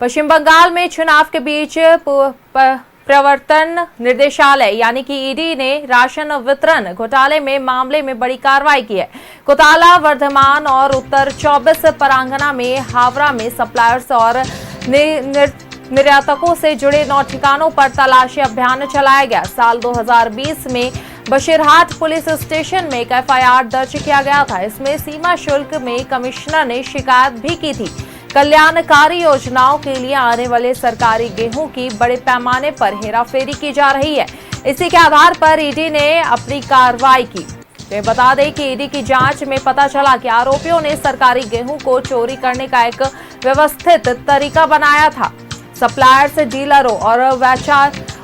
पश्चिम बंगाल में चुनाव के बीच प्रवर्तन निर्देशालय यानी कि ईडी ने राशन वितरण घोटाले में मामले में बड़ी कार्रवाई की है। कोताला, वर्धमान और उत्तर 24 परगना में हावड़ा में सप्लायर्स और निर्यातकों से जुड़े 9 ठिकानों पर तलाशी अभियान चलाया गया। साल 2020 में बशीरहाट पुलिस स्टेशन में एक एफआईआर दर्ज किया गया था। इसमें सीमा शुल्क में कमिश्नर ने शिकायत भी की थी। कल्याणकारी योजनाओं के लिए आने वाले सरकारी गेहूं की बड़े पैमाने पर हेराफेरी की जा रही है। इसी के आधार पर ईडी ने अपनी कार्रवाई की। तो बता दें कि ईडी की जांच में पता चला कि आरोपियों ने सरकारी गेहूं को चोरी करने का एक व्यवस्थित तरीका बनाया था। सप्लायर्स, डीलरों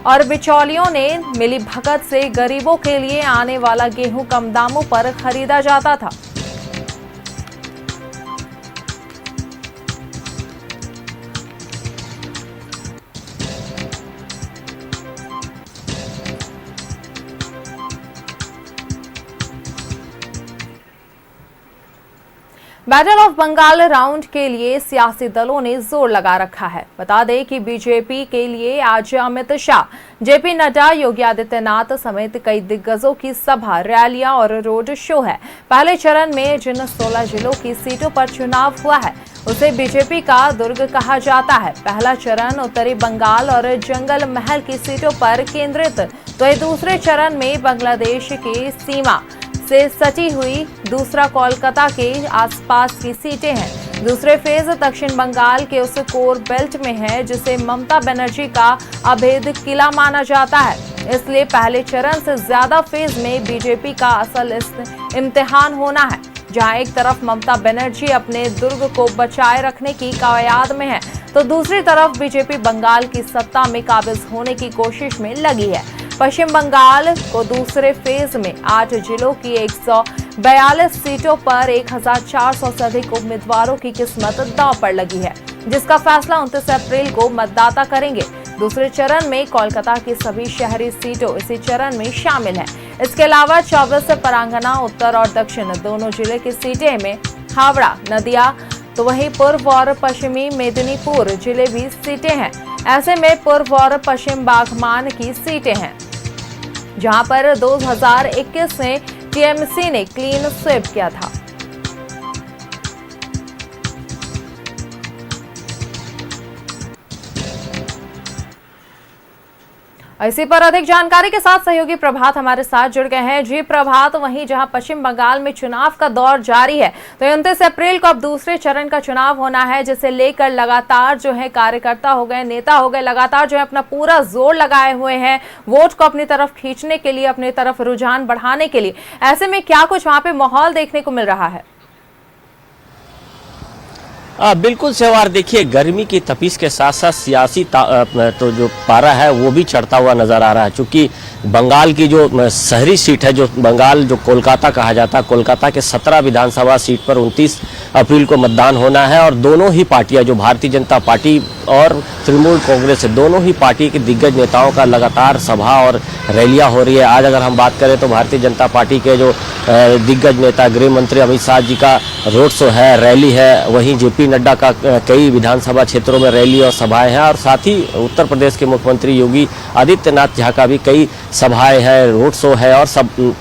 और बिचौलियों ने मिलीभगत से गरीबों के लिए आने वाला गेहूं कम दामों पर खरीदा जाता था। बैटल ऑफ बंगाल राउंड के लिए सियासी दलों ने जोर लगा रखा है। बता दें कि बीजेपी के लिए आज अमित शाह, जेपी नड्डा, योगी आदित्यनाथ समेत कई दिग्गजों की सभा, रैलियां और रोड शो है। पहले चरण में जिन 16 जिलों की सीटों पर चुनाव हुआ है उसे बीजेपी का दुर्ग कहा जाता है। पहला चरण उत्तरी बंगाल और जंगल महल की सीटों पर केंद्रित, तो दूसरे चरण में बांग्लादेश की सीमा से सटी हुई दूसरा कोलकाता के आसपास की सीटें हैं। दूसरे फेज दक्षिण बंगाल के उस कोर बेल्ट में है जिसे ममता बनर्जी का अभेद किला माना जाता है। इसलिए पहले चरण से ज्यादा फेज में बीजेपी का असल इम्तिहान होना है। जहां एक तरफ ममता बनर्जी अपने दुर्ग को बचाए रखने की कवायद में है, तो दूसरी तरफ बीजेपी बंगाल की सत्ता में काबिज होने की कोशिश में लगी है। पश्चिम बंगाल को दूसरे फेज में 8 जिलों की 142 सीटों पर 1400 से अधिक उम्मीदवारों की किस्मत दांव पर लगी है, जिसका फैसला 29 अप्रैल को मतदाता करेंगे। दूसरे चरण में कोलकाता की सभी शहरी सीटों इसी चरण में शामिल है। इसके अलावा 24 परगना, उत्तर और दक्षिण दोनों जिले की सीटें में हावड़ा, नदिया, तो वहीं पूर्व और पश्चिमी मेदिनीपुर जिले भी सीटें हैं। ऐसे में पूर्व और पश्चिम बागमान की सीटें हैं, जहां पर 2021 में टीएमसी ने क्लीन स्वीप किया था। इसी पर अधिक जानकारी के साथ सहयोगी प्रभात हमारे साथ जुड़ गए हैं। जी प्रभात, वहीं जहां पश्चिम बंगाल में चुनाव का दौर जारी है, तो 29 अप्रैल को अब दूसरे चरण का चुनाव होना है, जिसे लेकर लगातार जो है कार्यकर्ता हो गए, नेता हो गए, लगातार जो है अपना पूरा जोर लगाए हुए हैं वोट को अपनी तरफ खींचने के लिए, अपनी तरफ रुझान बढ़ाने के लिए। ऐसे में क्या कुछ वहां पे माहौल देखने को मिल रहा है? बिल्कुल सहवार, देखिए गर्मी की तपिश के साथ साथ सियासी तो जो पारा है वो भी चढ़ता हुआ नजर आ रहा है। चूंकि बंगाल की जो शहरी सीट है, जो बंगाल जो कोलकाता कहा जाता है, कोलकाता के 17 विधानसभा सीट पर 29 अप्रैल को मतदान होना है। और दोनों ही पार्टियां, जो भारतीय जनता पार्टी और तृणमूल कांग्रेस है, दोनों ही पार्टी के दिग्गज नेताओं का लगातार सभा और रैलियां हो रही है। आज अगर हम बात करें तो भारतीय जनता पार्टी के जो दिग्गज नेता गृह मंत्री अमित शाह जी का रोड शो है, रैली है। वहीं जेपी नड्डा का कई विधानसभा क्षेत्रों में रैली और सभाएं हैं। और साथ ही उत्तर प्रदेश के मुख्यमंत्री योगी आदित्यनाथ झा का भी कई सभाएं हैं, रोड शो है और सब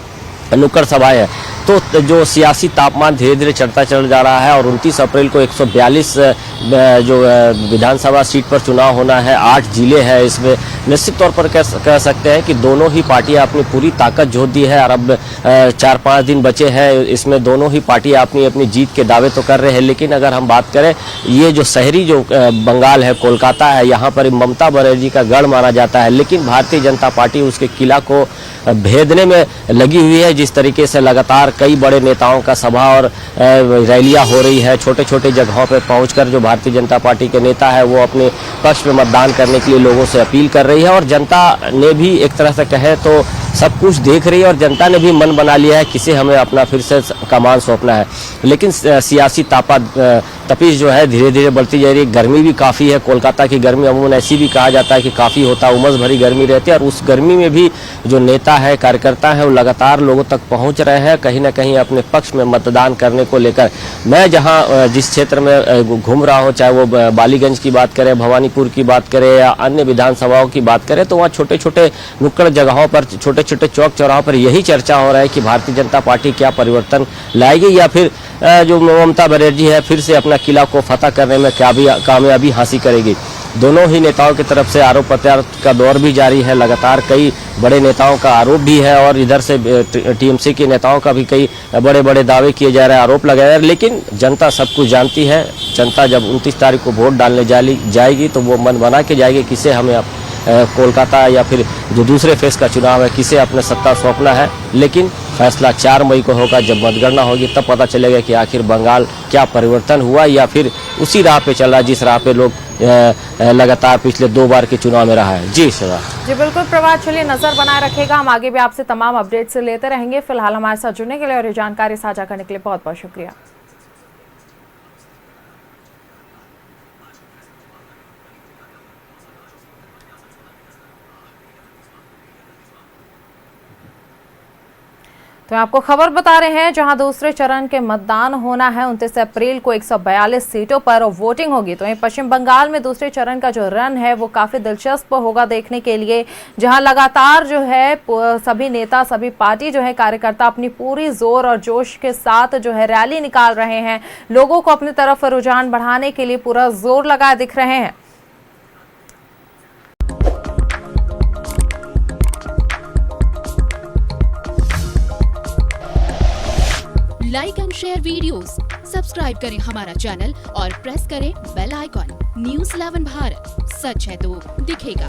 नुक्कड़ सभाएं हैं। तो जो सियासी तापमान धीरे धीरे चढ़ता चल जा रहा है। और 29 अप्रैल को 142 जो विधानसभा सीट पर चुनाव होना है, 8 जिले हैं। इसमें निश्चित तौर पर कह सकते हैं कि दोनों ही पार्टियां अपनी पूरी ताकत झोंक दी है। और अब 4-5 दिन बचे हैं, इसमें दोनों ही पार्टियां अपनी अपनी जीत के दावे तो कर रहे हैं। लेकिन अगर हम बात करें, ये जो शहरी जो बंगाल है, कोलकाता है, यहाँ पर ममता बनर्जी का गढ़ माना जाता है। लेकिन भारतीय जनता पार्टी उसके किला को भेदने में लगी हुई है। जिस तरीके से लगातार कई बड़े नेताओं का सभा और रैलियां हो रही है, छोटे छोटे जगहों पर पहुंचकर जो भारतीय जनता पार्टी के नेता है वो अपने पक्ष में मतदान करने के लिए लोगों से अपील कर रही है। और जनता ने भी एक तरह से कहे तो सब कुछ देख रही है और जनता ने भी मन बना लिया है किसे हमें अपना फिर से कमान सौंपना है। लेकिन सियासी तापा तपिश जो है धीरे धीरे बढ़ती जा रही है। गर्मी भी काफ़ी है, कोलकाता की गर्मी अमूमन ऐसी भी कहा जाता है कि काफ़ी होता है, उमस भरी गर्मी रहती है। और उस गर्मी में भी जो नेता है, कार्यकर्ता है, वो लगातार लोगों तक पहुंच रहे हैं, कहीं ना कहीं अपने पक्ष में मतदान करने को लेकर। मैं जहां जिस क्षेत्र में घूम रहा हूं, चाहे वो बालीगंज की बात करें, भवानीपुर की बात करें या अन्य विधानसभाओं की बात करें, तो वहाँ छोटे छोटे नुक्कड़ जगहों पर, छोटे छोटे चौक चौराहों पर यही चर्चा हो रहा है कि भारतीय जनता पार्टी क्या परिवर्तन लाएगी या फिर जो ममता बनर्जी है फिर से अपना किला को फतह करने में क्या भी कामयाबी हासिल करेगी। दोनों ही नेताओं की तरफ से आरोप प्रत्यारोप का दौर भी जारी है। लगातार कई बड़े नेताओं का आरोप भी है और इधर से टीएमसी के नेताओं का भी कई बड़े बड़े दावे किए जा रहे हैं, आरोप लगाए जा रहे हैं। लेकिन जनता सब कुछ जानती है। जनता जब 29 तारीख को वोट डालने जाएगी तो वो मन बना के जाएगी किसे हमें कोलकाता या फिर जो दूसरे फेज का चुनाव है किसे अपने सत्ता सौंपना है। लेकिन फैसला 4 मई को होगा, जब मतगणना होगी तब पता चलेगा कि आखिर बंगाल क्या परिवर्तन हुआ या फिर उसी राह पे चल रहा है जिस राह पे लोग लगातार पिछले 2 बार के चुनाव में रहा है। जी शिवा। जी बिल्कुल प्रभात, चलिए नजर बनाए रखेगा, हम आगे भी आपसे तमाम अपडेट्स लेते रहेंगे। फिलहाल हमारे साथ जुड़ने के लिए और ये जानकारी साझा करने के लिए बहुत बहुत शुक्रिया। तो आपको खबर बता रहे हैं, जहां दूसरे चरण के मतदान होना है 29 अप्रैल को 142 सीटों पर वोटिंग होगी। तो पश्चिम बंगाल में दूसरे चरण का जो रन है वो काफी दिलचस्प होगा देखने के लिए, जहां लगातार जो है सभी नेता, सभी पार्टी जो है कार्यकर्ता अपनी पूरी जोर और जोश के साथ जो है रैली निकाल रहे हैं, लोगों को अपनी तरफ रुझान बढ़ाने के लिए पूरा जोर लगाए दिख रहे हैं। Like and share videos, subscribe करें हमारा चैनल और प्रेस करें बेल आइकॉन। न्यूज़ 11 भारत, सच है तो दिखेगा।